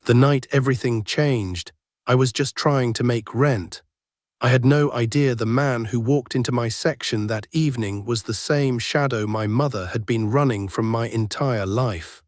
The night everything changed, I was just trying to make rent. I had no idea the man who walked into my section that evening was the same shadow my mother had been running from my entire life.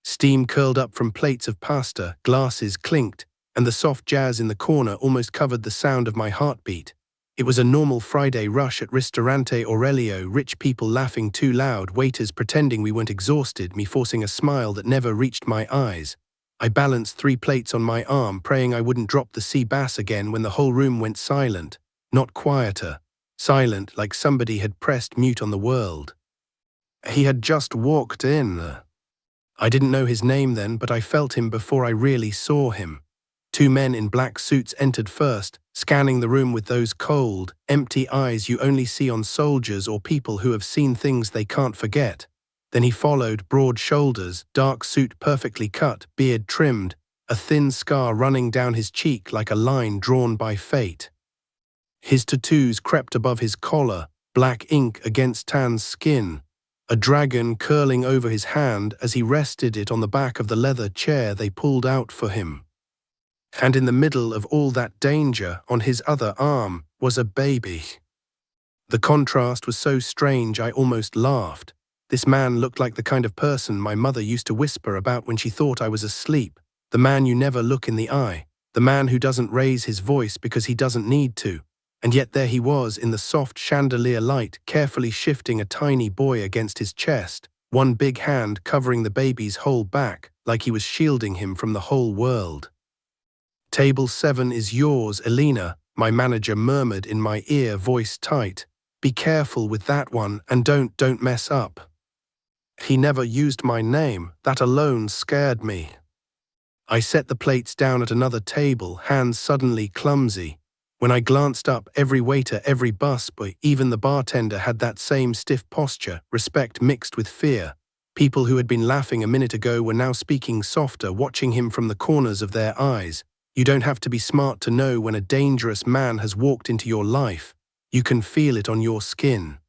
Steam curled up from plates of pasta, glasses clinked, and the soft jazz in the corner almost covered the sound of my heartbeat. It was a normal Friday rush at Ristorante Aurelio, rich people laughing too loud, waiters pretending we weren't exhausted, me forcing a smile that never reached my eyes. I balanced 3 plates on my arm, praying I wouldn't drop the sea bass again when the whole room went silent. Not quieter. Silent, like somebody had pressed mute on the world. He had just walked in. I didn't know his name then, but I felt him before I really saw him. 2 men in black suits entered first, scanning the room with those cold, empty eyes you only see on soldiers or people who have seen things they can't forget. Then he followed, broad shoulders, dark suit perfectly cut, beard trimmed, a thin scar running down his cheek like a line drawn by fate. His tattoos crept above his collar, black ink against tan skin, a dragon curling over his hand as he rested it on the back of the leather chair they pulled out for him. And in the middle of all that danger, on his other arm, was a baby. The contrast was so strange I almost laughed. This man looked like the kind of person my mother used to whisper about when she thought I was asleep. The man you never look in the eye. The man who doesn't raise his voice because he doesn't need to. And yet there he was in the soft chandelier light, carefully shifting a tiny boy against his chest, one big hand covering the baby's whole back, like he was shielding him from the whole world. "Table 7 is yours, Elena," my manager murmured in my ear, voice tight. "Be careful with that one and don't mess up." He never used my name. That alone scared me. I set the plates down at another table, hands suddenly clumsy. When I glanced up, every waiter, every busboy, even the bartender had that same stiff posture, respect mixed with fear. People who had been laughing a minute ago were now speaking softer, watching him from the corners of their eyes. You don't have to be smart to know when a dangerous man has walked into your life. You can feel it on your skin.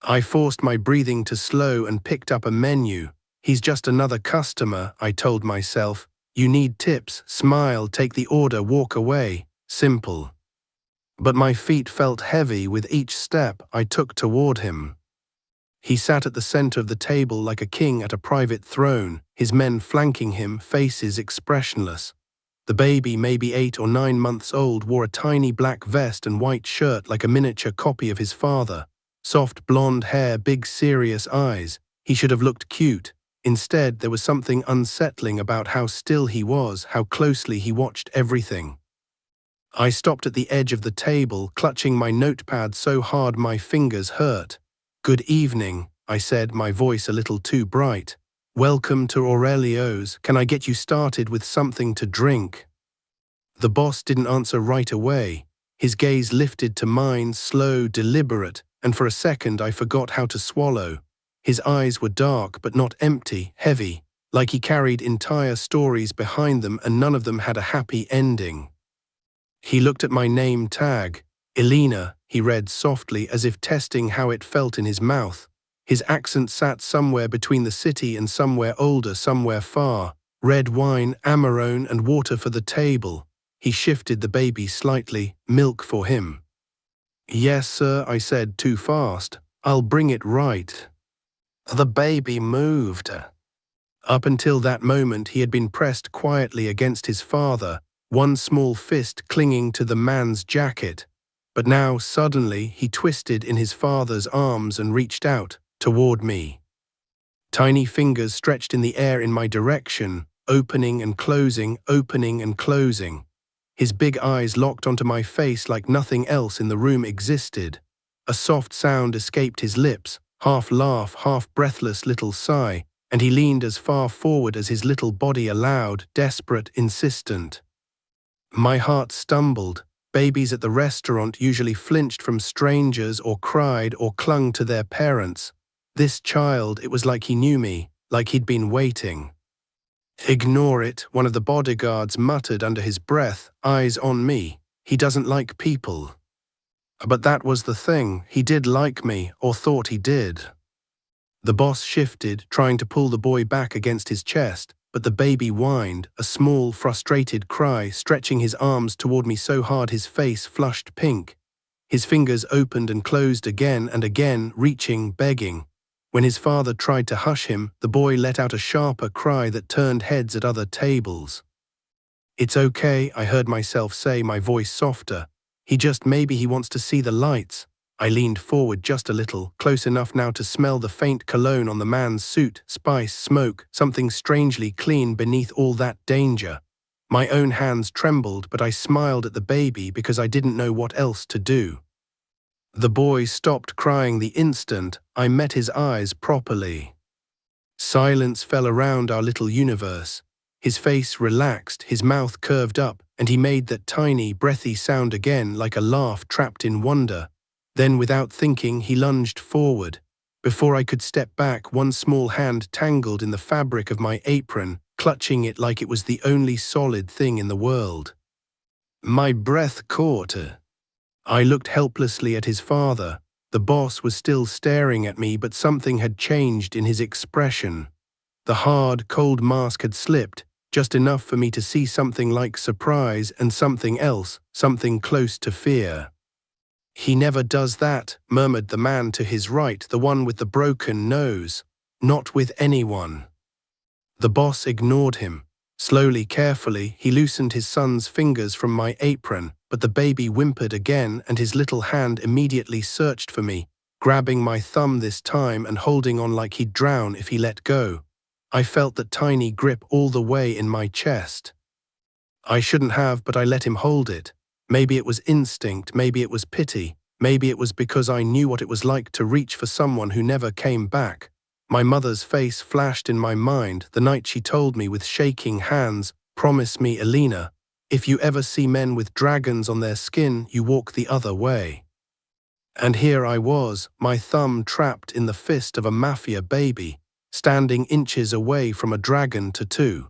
I forced my breathing to slow and picked up a menu. "He's just another customer," I told myself. "You need tips, smile, take the order, walk away. Simple." But my feet felt heavy with each step I took toward him. He sat at the center of the table like a king at a private throne, his men flanking him, faces expressionless. The baby, maybe 8 or 9 months old, wore a tiny black vest and white shirt like a miniature copy of his father. Soft blonde hair, big serious eyes. He should have looked cute. Instead, there was something unsettling about how still he was, how closely he watched everything. I stopped at the edge of the table, clutching my notepad so hard my fingers hurt. "Good evening," I said, my voice a little too bright. "Welcome to Aurelio's. Can I get you started with something to drink?" The boss didn't answer right away. His gaze lifted to mine, slow, deliberate, and for a second I forgot how to swallow. His eyes were dark but not empty, heavy, like he carried entire stories behind them and none of them had a happy ending. He looked at my name tag. "Elena," he read softly as if testing how it felt in his mouth. His accent sat somewhere between the city and somewhere older, somewhere far. "Red wine, Amarone, and water for the table." He shifted the baby slightly. "Milk for him." "Yes, sir," I said too fast. "I'll bring it right." The baby moved. Up until that moment he had been pressed quietly against his father, one small fist clinging to the man's jacket. But now, suddenly, he twisted in his father's arms and reached out, toward me. Tiny fingers stretched in the air in my direction, opening and closing, opening and closing. His big eyes locked onto my face like nothing else in the room existed. A soft sound escaped his lips, half laugh, half breathless little sigh, and he leaned as far forward as his little body allowed, desperate, insistent. My heart stumbled. Babies at the restaurant usually flinched from strangers or cried or clung to their parents. This child, it was like he knew me, like he'd been waiting. "Ignore it," one of the bodyguards muttered under his breath, eyes on me. "He doesn't like people." But that was the thing, he did like me, or thought he did. The boss shifted, trying to pull the boy back against his chest, but the baby whined, a small, frustrated cry, stretching his arms toward me so hard his face flushed pink. His fingers opened and closed again and again, reaching, begging. When his father tried to hush him, the boy let out a sharper cry that turned heads at other tables. "It's okay," I heard myself say, my voice softer. Maybe he wants to see the lights." I leaned forward just a little, close enough now to smell the faint cologne on the man's suit, spice, smoke, something strangely clean beneath all that danger. My own hands trembled, but I smiled at the baby because I didn't know what else to do. The boy stopped crying the instant I met his eyes properly. Silence fell around our little universe. His face relaxed, his mouth curved up, and he made that tiny, breathy sound again, like a laugh trapped in wonder. Then, without thinking, he lunged forward. Before I could step back, one small hand tangled in the fabric of my apron, clutching it like it was the only solid thing in the world. My breath caught. I looked helplessly at his father. The boss was still staring at me, but something had changed in his expression. The hard, cold mask had slipped, just enough for me to see something like surprise and something else, something close to fear. "He never does that," murmured the man to his right, the one with the broken nose. "Not with anyone." The boss ignored him. Slowly, carefully, he loosened his son's fingers from my apron, but the baby whimpered again, and his little hand immediately searched for me, grabbing my thumb this time and holding on like he'd drown if he let go. I felt that tiny grip all the way in my chest. I shouldn't have, but I let him hold it. Maybe it was instinct, maybe it was pity, maybe it was because I knew what it was like to reach for someone who never came back. My mother's face flashed in my mind the night she told me with shaking hands, "Promise me, Elena, if you ever see men with dragons on their skin, you walk the other way." And here I was, my thumb trapped in the fist of a Mafia baby, standing inches away from a dragon tattoo.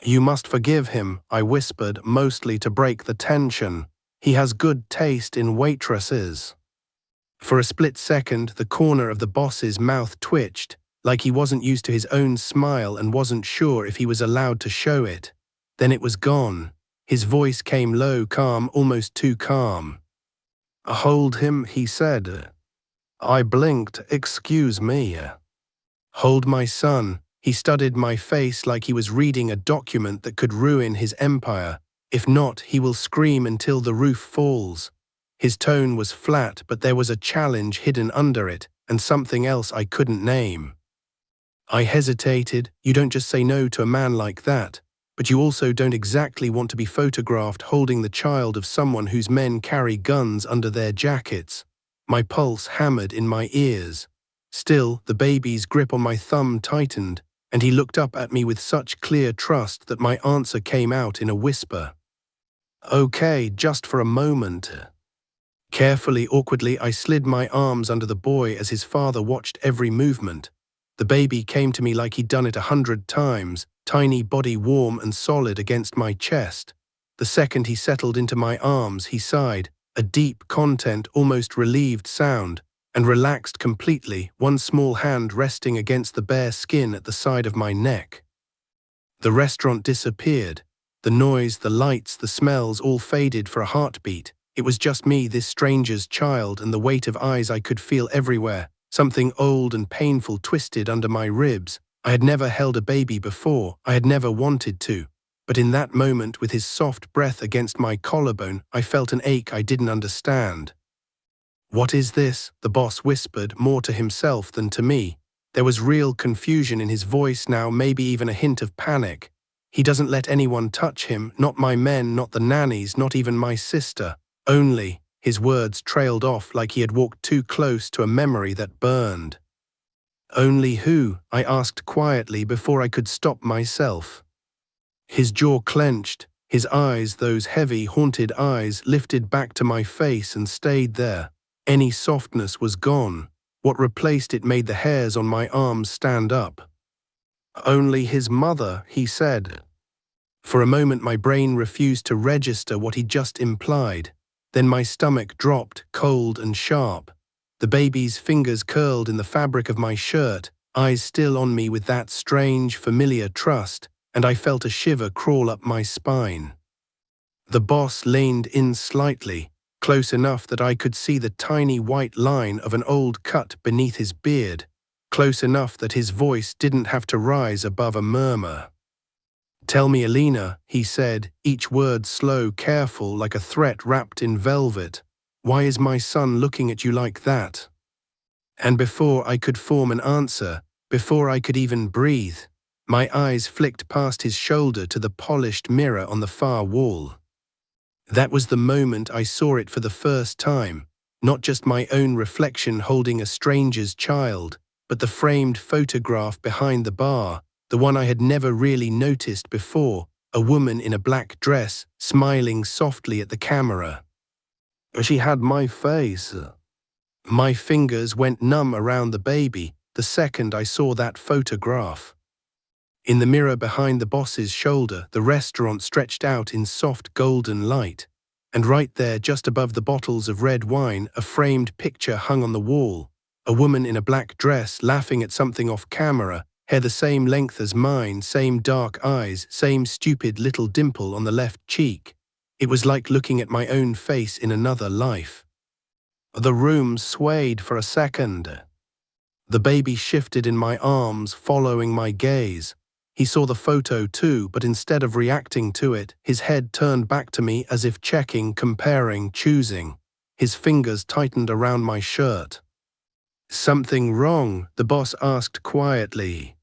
"You must forgive him," I whispered, mostly to break the tension. "He has good taste in waitresses." For a split second, the corner of the boss's mouth twitched, like he wasn't used to his own smile and wasn't sure if he was allowed to show it. Then it was gone. His voice came low, calm, almost too calm. "Hold him," he said. I blinked. "Excuse me." "Hold my son." He studied my face like he was reading a document that could ruin his empire. "If not, he will scream until the roof falls." His tone was flat, but there was a challenge hidden under it, and something else I couldn't name. I hesitated. You don't just say no to a man like that, but you also don't exactly want to be photographed holding the child of someone whose men carry guns under their jackets. My pulse hammered in my ears. Still, the baby's grip on my thumb tightened, and he looked up at me with such clear trust that my answer came out in a whisper. "Okay, just for a moment." Carefully, awkwardly, I slid my arms under the boy as his father watched every movement. The baby came to me like he'd done it 100 times, tiny body warm and solid against my chest. The second he settled into my arms, he sighed, a deep, content, almost relieved sound, and relaxed completely, one small hand resting against the bare skin at the side of my neck. The restaurant disappeared. The noise, the lights, the smells all faded for a heartbeat. It was just me, this stranger's child, and the weight of eyes I could feel everywhere. Something old and painful twisted under my ribs. I had never held a baby before. I had never wanted to. But in that moment, with his soft breath against my collarbone, I felt an ache I didn't understand. "What is this?" the boss whispered, more to himself than to me. There was real confusion in his voice now, maybe even a hint of panic. "He doesn't let anyone touch him, not my men, not the nannies, not even my sister. Only," his words trailed off like he had walked too close to a memory that burned. "Only who?" I asked quietly before I could stop myself. His jaw clenched, his eyes, those heavy, haunted eyes, lifted back to my face and stayed there. Any softness was gone. What replaced it made the hairs on my arms stand up. "Only his mother," he said. For a moment my brain refused to register what he just implied. Then my stomach dropped, cold and sharp. The baby's fingers curled in the fabric of my shirt, eyes still on me with that strange, familiar trust. and I felt a shiver crawl up my spine. The boss leaned in slightly, close enough that I could see the tiny white line of an old cut beneath his beard, close enough that his voice didn't have to rise above a murmur. "Tell me, Elena," he said, each word slow, careful, like a threat wrapped in velvet. "Why is my son looking at you like that?" And before I could form an answer, before I could even breathe, my eyes flicked past his shoulder to the polished mirror on the far wall. That was the moment I saw it for the first time, not just my own reflection holding a stranger's child, but the framed photograph behind the bar, the one I had never really noticed before, a woman in a black dress, smiling softly at the camera. She had my face. My fingers went numb around the baby the second I saw that photograph. In the mirror behind the boss's shoulder, the restaurant stretched out in soft golden light, and right there, just above the bottles of red wine, a framed picture hung on the wall. A woman in a black dress laughing at something off camera, hair the same length as mine, same dark eyes, same stupid little dimple on the left cheek. It was like looking at my own face in another life. The room swayed for a second. The baby shifted in my arms, following my gaze. He saw the photo too, but instead of reacting to it, his head turned back to me as if checking, comparing, choosing. His fingers tightened around my shirt. "Something wrong?" the boss asked quietly.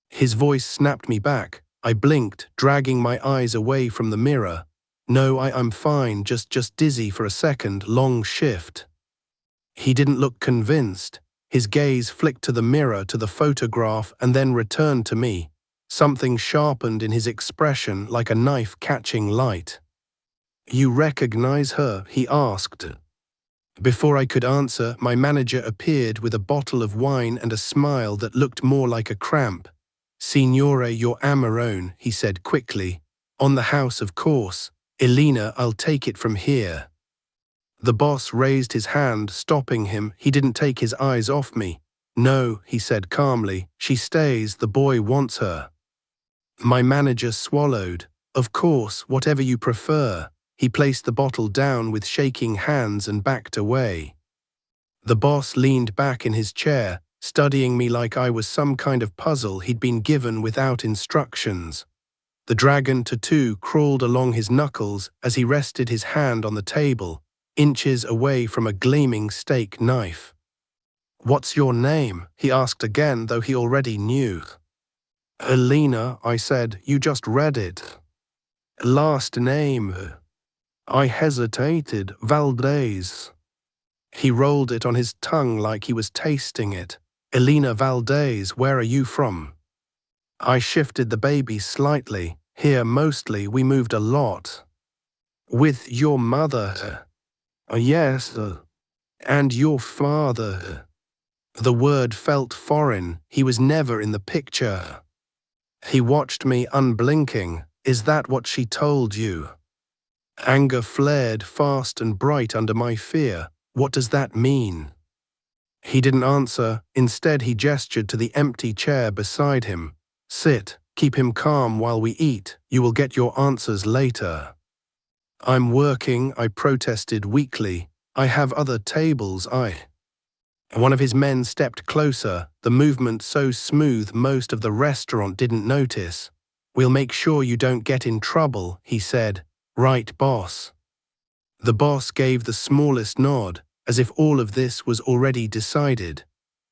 His voice snapped me back. I blinked, dragging my eyes away from the mirror. "No, I'm fine, just dizzy for a second, long shift." He didn't look convinced. His gaze flicked to the mirror, to the photograph, and then returned to me. Something sharpened in his expression like a knife catching light. "You recognize her?" he asked. Before I could answer, my manager appeared with a bottle of wine and a smile that looked more like a cramp. "Signore, your Amarone," he said quickly. "On the house, of course. Elena, I'll take it from here." The boss raised his hand, stopping him. He didn't take his eyes off me. "No," he said calmly. "She stays. The boy wants her." My manager swallowed. "Of course, whatever you prefer." He placed the bottle down with shaking hands and backed away. The boss leaned back in his chair, studying me like I was some kind of puzzle he'd been given without instructions. The dragon tattoo crawled along his knuckles as he rested his hand on the table, inches away from a gleaming steak knife. "What's your name?" he asked again, though he already knew. "Elena," I said. "You just read it." "Last name?" I hesitated. "Valdez." He rolled it on his tongue like he was tasting it. "Elena Valdez, where are you from?" I shifted the baby slightly. "Here mostly, we moved a lot." "With your mother?" "Yes." "And your father?" The word felt foreign. He was never in the picture. He watched me, unblinking. "Is that what she told you?" Anger flared fast and bright under my fear. "What does that mean?" He didn't answer. Instead, he gestured to the empty chair beside him. "Sit. Keep him calm while we eat. You will get your answers later." "I'm working," I protested weakly. "I have other tables, One of his men stepped closer, the movement so smooth most of the restaurant didn't notice. "We'll make sure you don't get in trouble," he said. "Right, boss?" The boss gave the smallest nod, as if all of this was already decided.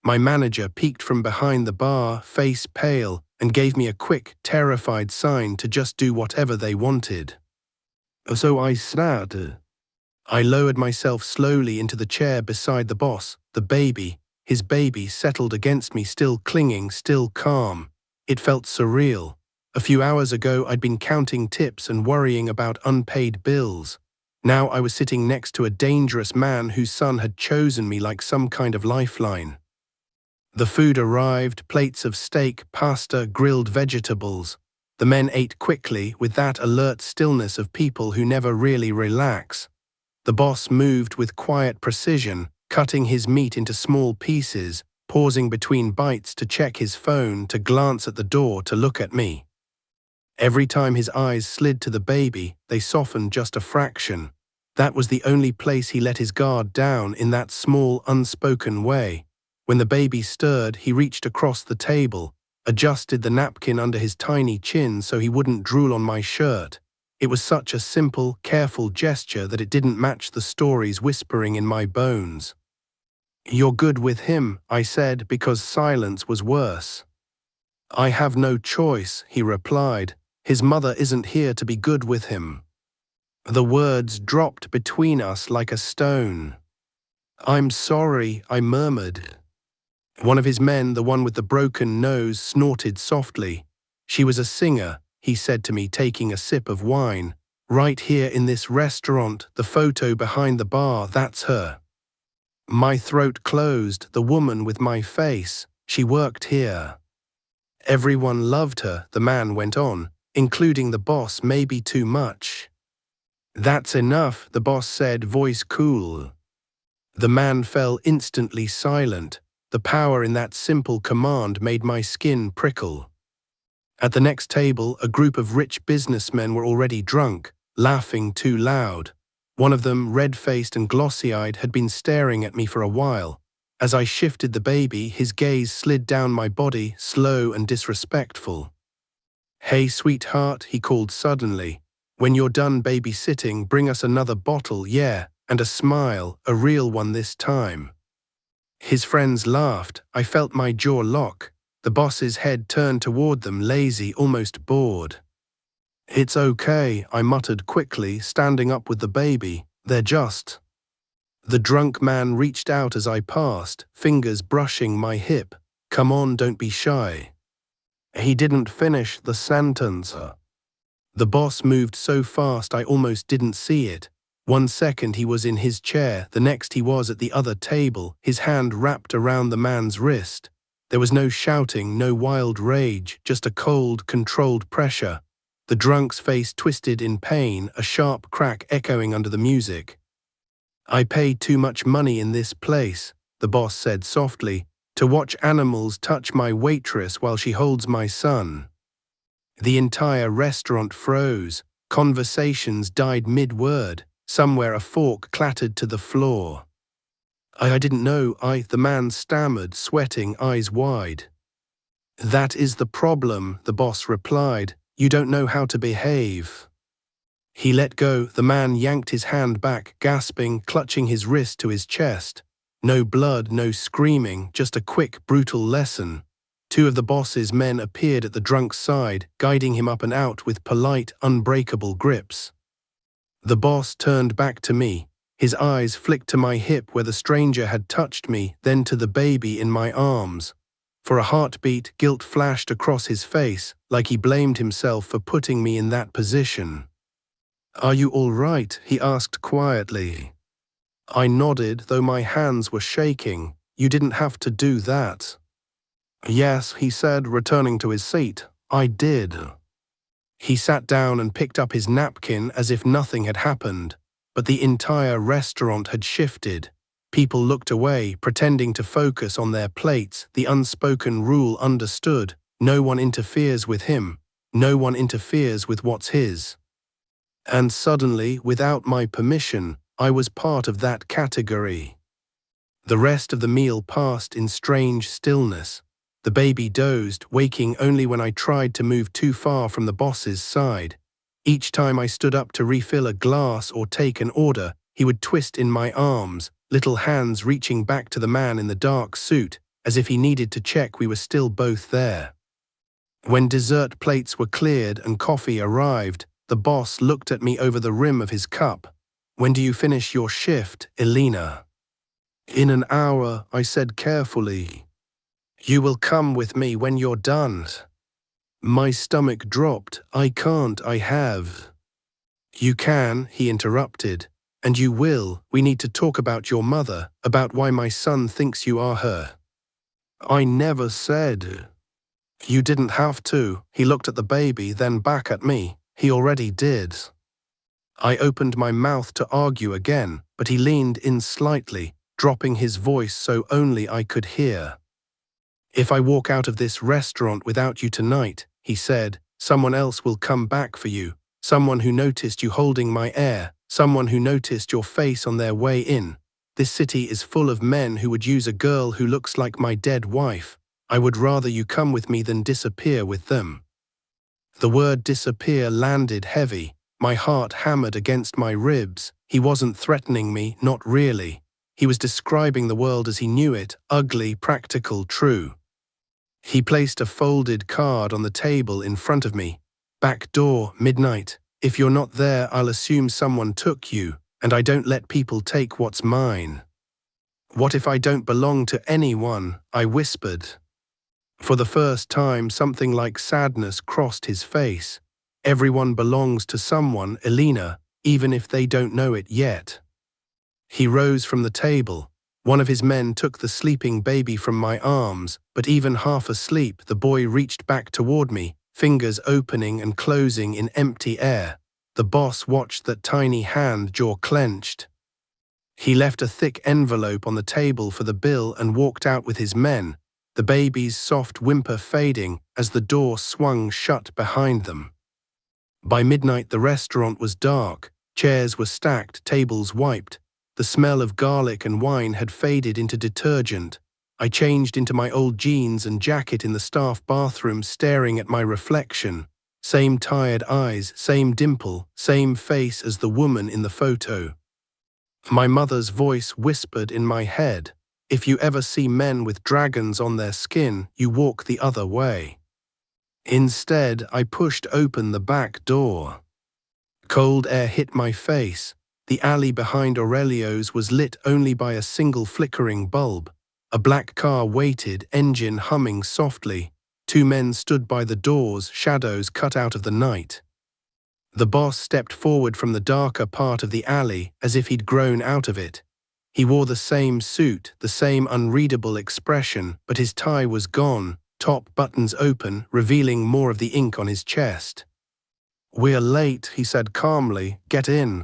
My manager peeked from behind the bar, face pale, and gave me a quick, terrified sign to just do whatever they wanted. So I sat. I lowered myself slowly into the chair beside the boss. His baby settled against me, still clinging, still calm. It felt surreal. A few hours ago, I'd been counting tips and worrying about unpaid bills. Now I was sitting next to a dangerous man whose son had chosen me like some kind of lifeline. The food arrived, plates of steak, pasta, grilled vegetables. The men ate quickly, with that alert stillness of people who never really relax. The boss moved with quiet precision, cutting his meat into small pieces, pausing between bites to check his phone, to glance at the door, to look at me. Every time his eyes slid to the baby, they softened just a fraction. That was the only place he let his guard down in that small, unspoken way. When the baby stirred, he reached across the table, adjusted the napkin under his tiny chin so he wouldn't drool on my shirt. It was such a simple, careful gesture that it didn't match the stories whispering in my bones. "You're good with him," I said, because silence was worse. "I have no choice," he replied. "His mother isn't here to be good with him." The words dropped between us like a stone. "I'm sorry," I murmured. One of his men, the one with the broken nose, snorted softly. "She was a singer," he said to me, taking a sip of wine. "Right here in this restaurant, the photo behind the bar, that's her." My throat closed. The woman with my face. She worked here. "Everyone loved her," the man went on, "including the boss, maybe too much." "That's enough," the boss said, voice cool. The man fell instantly silent. The power in that simple command made my skin prickle. At the next table, a group of rich businessmen were already drunk, laughing too loud. One of them, red-faced and glossy-eyed, had been staring at me for a while. As I shifted the baby, his gaze slid down my body, slow and disrespectful. "Hey, sweetheart," he called suddenly. "When you're done babysitting, bring us another bottle, yeah, and a smile, a real one this time." His friends laughed. I felt my jaw lock. The boss's head turned toward them, lazy, almost bored. "It's okay," I muttered quickly, standing up with the baby. "They're just—" The drunk man reached out as I passed, fingers brushing my hip. "Come on, don't be shy." He didn't finish the sentence. The boss moved so fast I almost didn't see it. One second he was in his chair, the next he was at the other table, his hand wrapped around the man's wrist. There was no shouting, no wild rage, just a cold, controlled pressure. The drunk's face twisted in pain, a sharp crack echoing under the music. "I pay too much money in this place," the boss said softly, "to watch animals touch my waitress while she holds my son." The entire restaurant froze. Conversations died mid-word. Somewhere a fork clattered to the floor. I didn't know, the man stammered, sweating, eyes wide. "That is the problem," the boss replied. "You don't know how to behave." He let go. The man yanked his hand back, gasping, clutching his wrist to his chest. No blood, no screaming, just a quick, brutal lesson. Two of the boss's men appeared at the drunk's side, guiding him up and out with polite, unbreakable grips. The boss turned back to me. His eyes flicked to my hip where the stranger had touched me, then to the baby in my arms. For a heartbeat, guilt flashed across his face, like he blamed himself for putting me in that position. "Are you all right?" he asked quietly. I nodded, though my hands were shaking. "You didn't have to do that." "Yes," he said, returning to his seat. "I did." He sat down and picked up his napkin as if nothing had happened, but the entire restaurant had shifted. People looked away, pretending to focus on their plates, the unspoken rule understood: no one interferes with him, no one interferes with what's his. And suddenly, without my permission, I was part of that category. The rest of the meal passed in strange stillness. The baby dozed, waking only when I tried to move too far from the boss's side. Each time I stood up to refill a glass or take an order, he would twist in my arms, little hands reaching back to the man in the dark suit, as if he needed to check we were still both there. When dessert plates were cleared and coffee arrived, the boss looked at me over the rim of his cup. "When do you finish your shift, Elena?" "In an hour," I said carefully. "You will come with me when you're done." My stomach dropped. "I can't, I have." "You can," he interrupted. "And you will. We need to talk about your mother, about why my son thinks you are her." "I never said." "You didn't have to." He looked at the baby, then back at me. "He already did." I opened my mouth to argue again, but he leaned in slightly, dropping his voice so only I could hear. "If I walk out of this restaurant without you tonight," he said, Someone else will come back for you. Someone who noticed you holding my air. Someone who noticed your face on their way in. This city is full of men who would use a girl who looks like my dead wife. I would rather you come with me than disappear with them." The word disappear landed heavy. My heart hammered against my ribs. He wasn't threatening me, not really. He was describing the world as he knew it, ugly, practical, true. He placed a folded card on the table in front of me. "Back door, midnight. If you're not there, I'll assume someone took you, and I don't let people take what's mine." "What if I don't belong to anyone?" I whispered. For the first time, something like sadness crossed his face. "Everyone belongs to someone, Elena, even if they don't know it yet." He rose from the table. One of his men took the sleeping baby from my arms, but even half asleep, the boy reached back toward me, fingers opening and closing in empty air. The boss watched that tiny hand, jaw clenched. He left a thick envelope on the table for the bill and walked out with his men, the baby's soft whimper fading as the door swung shut behind them. By midnight, the restaurant was dark. Chairs were stacked, tables wiped. The smell of garlic and wine had faded into detergent. I changed into my old jeans and jacket in the staff bathroom, staring at my reflection. Same tired eyes, same dimple, same face as the woman in the photo. My mother's voice whispered in my head, "If you ever see men with dragons on their skin, you walk the other way." Instead, I pushed open the back door. Cold air hit my face. The alley behind Aurelio's was lit only by a single flickering bulb. A black car waited, engine humming softly. Two men stood by the doors, shadows cut out of the night. The boss stepped forward from the darker part of the alley, as if he'd grown out of it. He wore the same suit, the same unreadable expression, but his tie was gone, top buttons open, revealing more of the ink on his chest. "We're late," he said calmly. "Get in."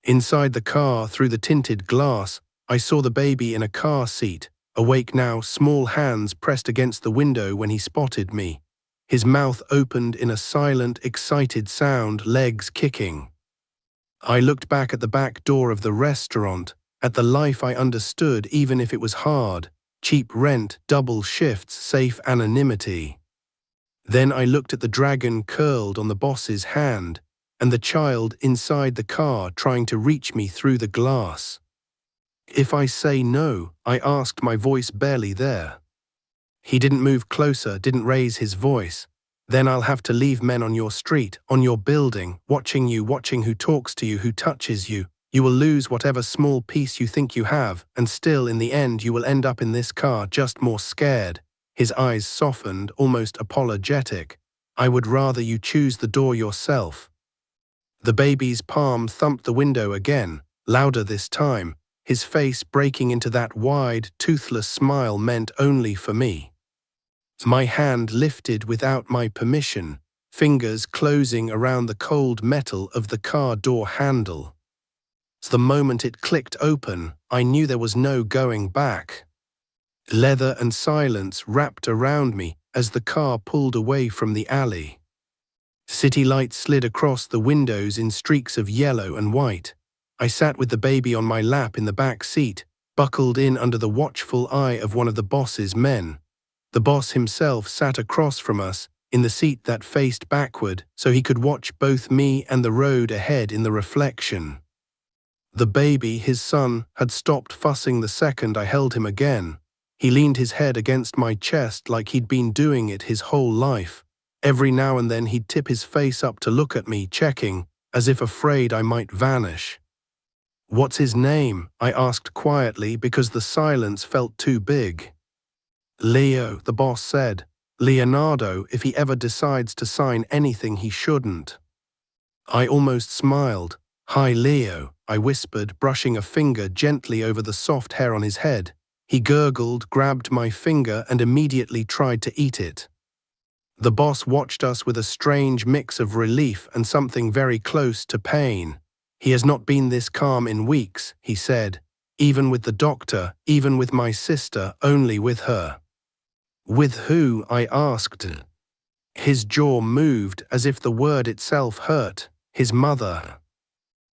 Inside the car, through the tinted glass, I saw the baby in a car seat, awake now, small hands pressed against the window when he spotted me. His mouth opened in a silent, excited sound, legs kicking. I looked back at the back door of the restaurant, at the life I understood even if it was hard, cheap rent, double shifts, safe anonymity. Then I looked at the dragon curled on the boss's hand, and the child inside the car trying to reach me through the glass. "If I say no," I asked, my voice barely there. He didn't move closer, didn't raise his voice. "Then I'll have to leave men on your street, on your building, watching you, watching who talks to you, who touches you. You will lose whatever small piece you think you have, and still, in the end, you will end up in this car, just more scared." His eyes softened, almost apologetic. "I would rather you choose the door yourself." The baby's palm thumped the window again, louder this time, his face breaking into that wide, toothless smile meant only for me. My hand lifted without my permission, fingers closing around the cold metal of the car door handle. The moment it clicked open, I knew there was no going back. Leather and silence wrapped around me as the car pulled away from the alley. City lights slid across the windows in streaks of yellow and white. I sat with the baby on my lap in the back seat, buckled in under the watchful eye of one of the boss's men. The boss himself sat across from us, in the seat that faced backward, so he could watch both me and the road ahead in the reflection. The baby, his son, had stopped fussing the second I held him again. He leaned his head against my chest like he'd been doing it his whole life. Every now and then he'd tip his face up to look at me, checking, as if afraid I might vanish. "What's his name?" I asked quietly because the silence felt too big. "Leo," the boss said. "Leonardo, if he ever decides to sign anything he shouldn't." I almost smiled. "Hi, Leo," I whispered, brushing a finger gently over the soft hair on his head. He gurgled, grabbed my finger, and immediately tried to eat it. The boss watched us with a strange mix of relief and something very close to pain. "He has not been this calm in weeks," he said. "Even with the doctor, even with my sister, only with her." "With who?" I asked. His jaw moved as if the word itself hurt. His mother.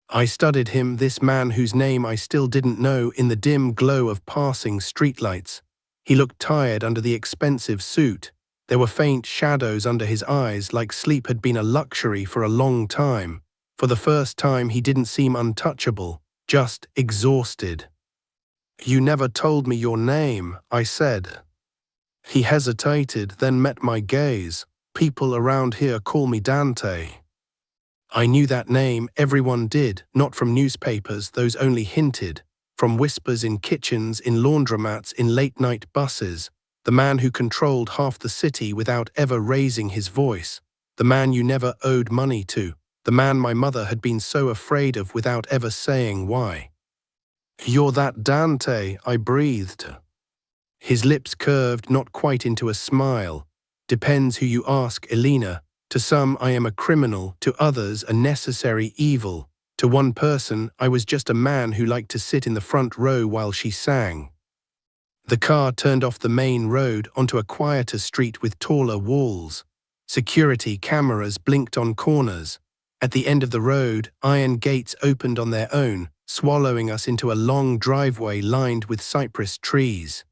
I studied him, this man whose name I still didn't know, in the dim glow of passing streetlights. He looked tired under the expensive suit. There were faint shadows under his eyes, like sleep had been a luxury for a long time. For the first time, he didn't seem untouchable, just exhausted. "You never told me your name," I said. He hesitated, then met my gaze. "People around here call me Dante." I knew that name, everyone did, not from newspapers, those only hinted, from whispers in kitchens, in laundromats, in late-night buses. The man who controlled half the city without ever raising his voice. The man you never owed money to. The man my mother had been so afraid of without ever saying why. "You're that Dante," I breathed. His lips curved, not quite into a smile. "Depends who you ask, Elena. To some, I am a criminal, to others, a necessary evil. To one person, I was just a man who liked to sit in the front row while she sang." The car turned off the main road onto a quieter street with taller walls. Security cameras blinked on corners. At the end of the road, iron gates opened on their own, swallowing us into a long driveway lined with cypress trees.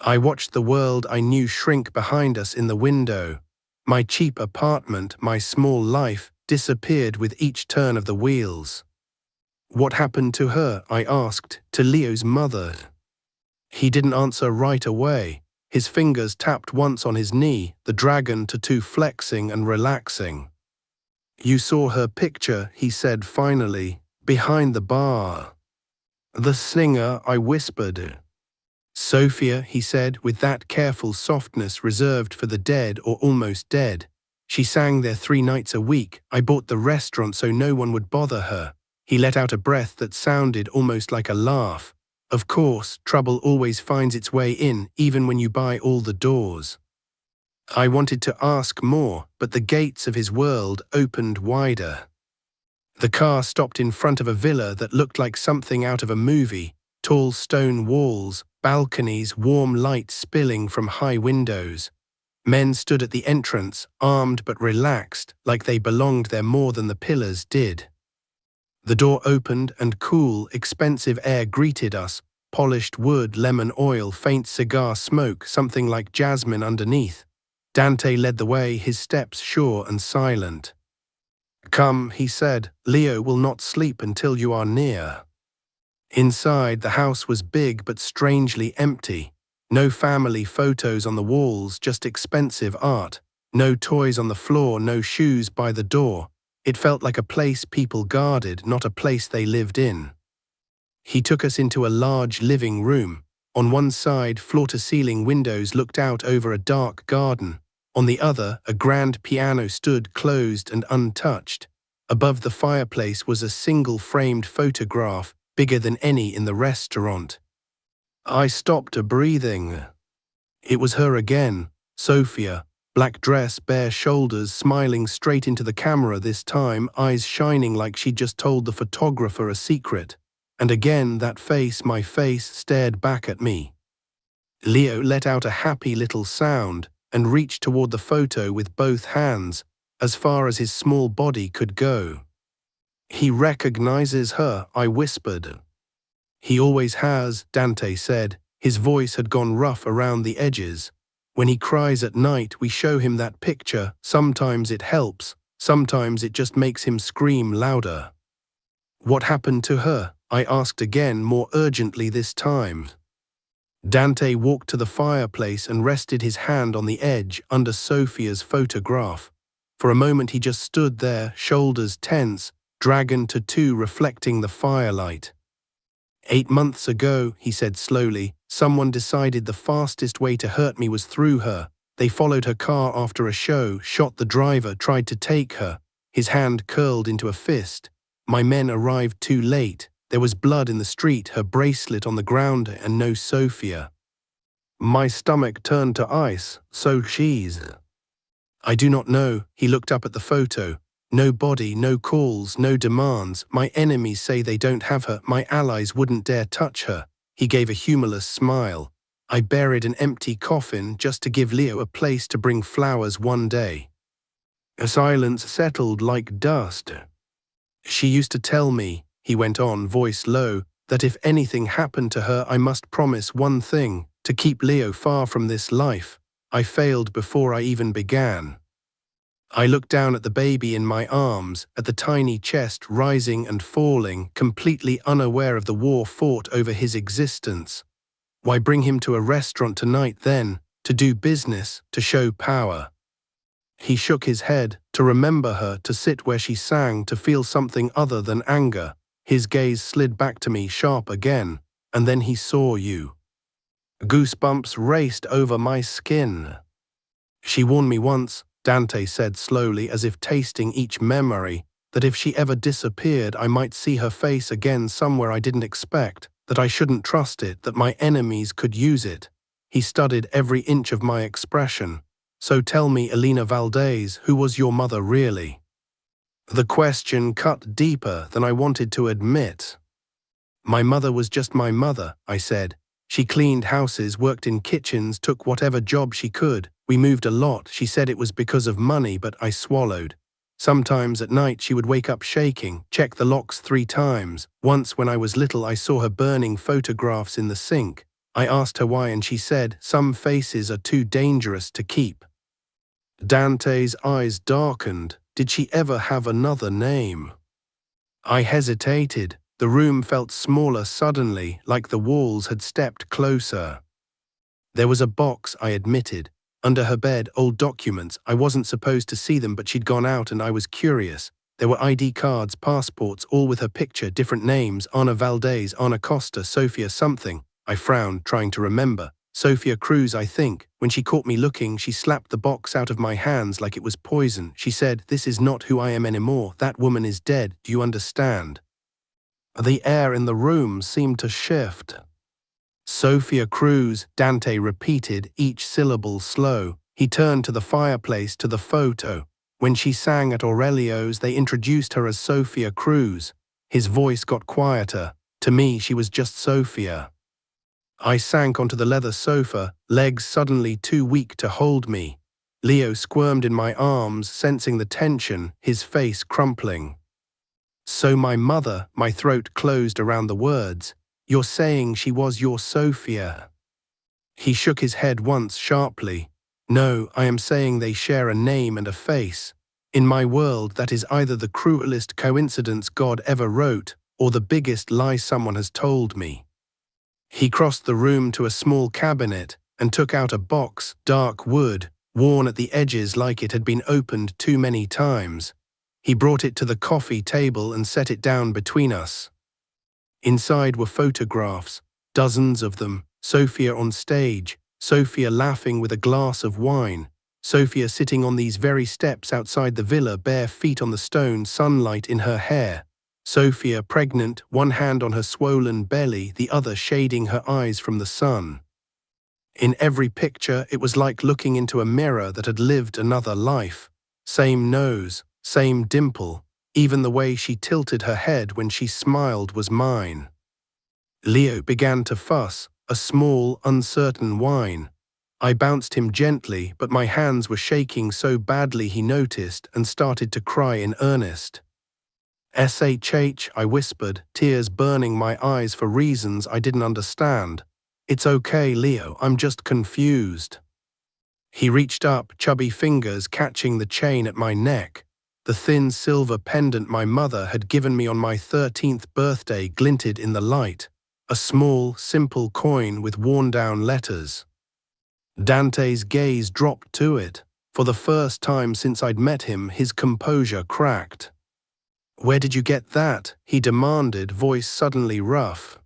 I watched the world I knew shrink behind us in the window. My cheap apartment, my small life, disappeared with each turn of the wheels. "What happened to her?" I asked, "to Leo's mother?" He didn't answer right away. His fingers tapped once on his knee, the dragon tattoo flexing and relaxing. "You saw her picture," he said finally, "behind the bar." "The singer," I whispered. "Sophia," he said, with that careful softness reserved for the dead or almost dead. "She sang there 3 nights a week. I bought the restaurant so no one would bother her." He let out a breath that sounded almost like a laugh. "Of course, trouble always finds its way in, even when you buy all the doors." I wanted to ask more, but the gates of his world opened wider. The car stopped in front of a villa that looked like something out of a movie. Tall stone walls, balconies, warm light spilling from high windows. Men stood at the entrance, armed but relaxed, like they belonged there more than the pillars did. The door opened and cool, expensive air greeted us. Polished wood, lemon oil, faint cigar smoke, something like jasmine underneath. Dante led the way, his steps sure and silent. "Come," he said, "Leo will not sleep until you are near." Inside, the house was big but strangely empty. No family photos on the walls, just expensive art. No toys on the floor, no shoes by the door. It felt like a place people guarded, not a place they lived in. He took us into a large living room. On one side, floor-to-ceiling windows looked out over a dark garden. On the other, a grand piano stood closed and untouched. Above the fireplace was a single-framed photograph, bigger than any in the restaurant. I stopped breathing. It was her again, Sophia, black dress, bare shoulders, smiling straight into the camera this time, eyes shining like she'd just told the photographer a secret. And again that face, my face, stared back at me. Leo let out a happy little sound and reached toward the photo with both hands, as far as his small body could go. "He recognizes her," I whispered. "He always has," Dante said. His voice had gone rough around the edges. "When he cries at night, we show him that picture. Sometimes it helps, sometimes it just makes him scream louder." "What happened to her?" I asked again, more urgently this time. Dante walked to the fireplace and rested his hand on the edge under Sophia's photograph. For a moment he just stood there, shoulders tense, dragon tattoo reflecting the firelight. 8 months ago," he said slowly, "someone decided the fastest way to hurt me was through her. They followed her car after a show, shot the driver, tried to take her." His hand curled into a fist. "My men arrived too late. There was blood in the street, her bracelet on the ground, and no Sophia." My stomach turned to ice. "So she's—" "I do not know." He looked up at the photo. "No body, no calls, no demands. My enemies say they don't have her. My allies wouldn't dare touch her." He gave a humorless smile. I buried an empty coffin just to give Leo a place to bring flowers one day. A silence settled like dust. She used to tell me, he went on, voice low, that if anything happened to her I must promise one thing, to keep Leo far from this life. I failed before I even began. I looked down at the baby in my arms, at the tiny chest rising and falling, completely unaware of the war fought over his existence. Why bring him to a restaurant tonight then, to do business, to show power? He shook his head, to remember her, to sit where she sang, to feel something other than anger. His gaze slid back to me sharp again, and then he saw you. Goosebumps raced over my skin. She warned me once, Dante said slowly, as if tasting each memory, that if she ever disappeared I might see her face again somewhere I didn't expect, that I shouldn't trust it, that my enemies could use it. He studied every inch of my expression. So tell me, Elena Valdez, who was your mother really? The question cut deeper than I wanted to admit. My mother was just my mother, I said. She cleaned houses, worked in kitchens, took whatever job she could. We moved a lot. She said it was because of money, but I swallowed. Sometimes at night she would wake up shaking, check the locks 3 times. Once when I was little I saw her burning photographs in the sink. I asked her why and she said, some faces are too dangerous to keep. Dante's eyes darkened. Did she ever have another name? I hesitated. The room felt smaller suddenly, like the walls had stepped closer. There was a box, I admitted. Under her bed, old documents. I wasn't supposed to see them, but she'd gone out and I was curious. There were ID cards, passports, all with her picture, different names, Ana Valdez, Ana Costa, Sofia something. I frowned, trying to remember. Sofia Cruz, I think. When she caught me looking, she slapped the box out of my hands like it was poison. She said, "This is not who I am anymore. That woman is dead. Do you understand?" The air in the room seemed to shift. Sofia Cruz, Dante repeated, each syllable slow. He turned to the fireplace, to the photo. When she sang at Aurelio's, they introduced her as Sofia Cruz. His voice got quieter. To me, she was just Sofia. I sank onto the leather sofa, legs suddenly too weak to hold me. Leo squirmed in my arms, sensing the tension, his face crumpling. So my mother, my throat closed around the words. You're saying she was your Sofia? He shook his head once sharply. No, I am saying they share a name and a face. In my world, that is either the cruelest coincidence God ever wrote, or the biggest lie someone has told me. He crossed the room to a small cabinet and took out a box, dark wood, worn at the edges like it had been opened too many times. He brought it to the coffee table and set it down between us. Inside were photographs, dozens of them, Sofia on stage, Sofia laughing with a glass of wine, Sofia sitting on these very steps outside the villa, bare feet on the stone, sunlight in her hair. Sofia pregnant, one hand on her swollen belly, the other shading her eyes from the sun. In every picture, it was like looking into a mirror that had lived another life. Same nose, same dimple, even the way she tilted her head when she smiled was mine. Leo began to fuss, a small, uncertain whine. I bounced him gently, but my hands were shaking so badly he noticed and started to cry in earnest. "SHH," I whispered, tears burning my eyes for reasons I didn't understand. "It's okay, Leo, I'm just confused." He reached up, chubby fingers catching the chain at my neck. The thin silver pendant my mother had given me on my 13th birthday glinted in the light. A small, simple coin with worn-down letters. Dante's gaze dropped to it. For the first time since I'd met him, his composure cracked. "Where did you get that?" he demanded, voice suddenly rough.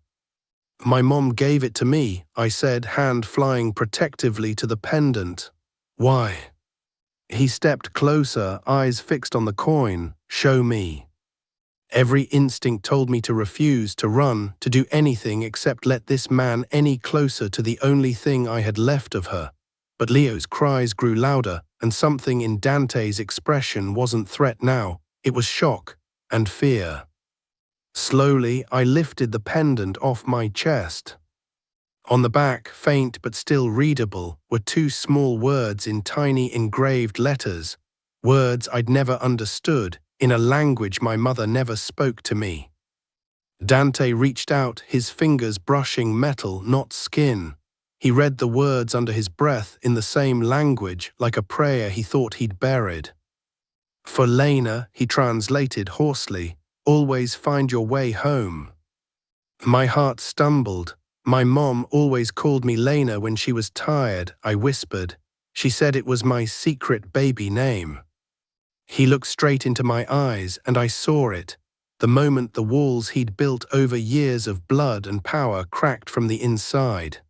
"My mom gave it to me," I said, hand flying protectively to the pendant. "Why?" He stepped closer, eyes fixed on the coin. "Show me." Every instinct told me to refuse, to run, to do anything except let this man any closer to the only thing I had left of her. But Leo's cries grew louder, and something in Dante's expression wasn't threat now, it was shock and fear. Slowly, I lifted the pendant off my chest. On the back, faint but still readable, were two small words in tiny engraved letters, words I'd never understood, in a language my mother never spoke to me. Dante reached out, his fingers brushing metal, not skin. He read the words under his breath in the same language, like a prayer he thought he'd buried. For Lena, he translated hoarsely, always find your way home. My heart stumbled. My mom always called me Lena when she was tired, I whispered. She said it was my secret baby name. He looked straight into my eyes, and I saw it. The moment the walls he'd built over years of blood and power cracked from the inside.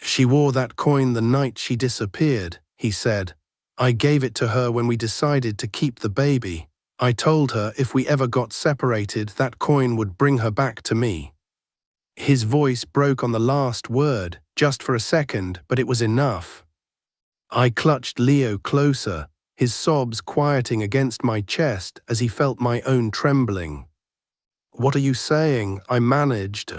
She wore that coin the night she disappeared, he said. I gave it to her when we decided to keep the baby. I told her if we ever got separated, that coin would bring her back to me. His voice broke on the last word, just for a second, but it was enough. I clutched Leo closer, his sobs quieting against my chest as he felt my own trembling. What are you saying? I managed.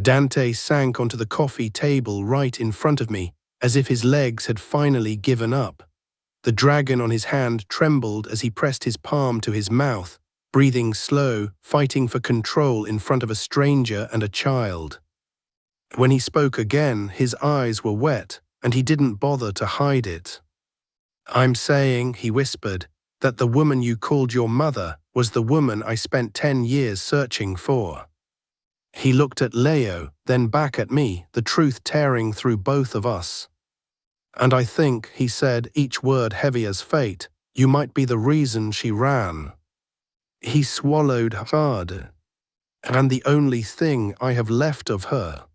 Dante sank onto the coffee table right in front of me, as if his legs had finally given up. The dragon on his hand trembled as he pressed his palm to his mouth, breathing slow, fighting for control in front of a stranger and a child. When he spoke again, his eyes were wet, and he didn't bother to hide it. I'm saying, he whispered, that the woman you called your mother was the woman I spent 10 years searching for. He looked at Leo, then back at me, the truth tearing through both of us. And I think, he said, each word heavy as fate, you might be the reason she ran. He swallowed hard. And the only thing I have left of her.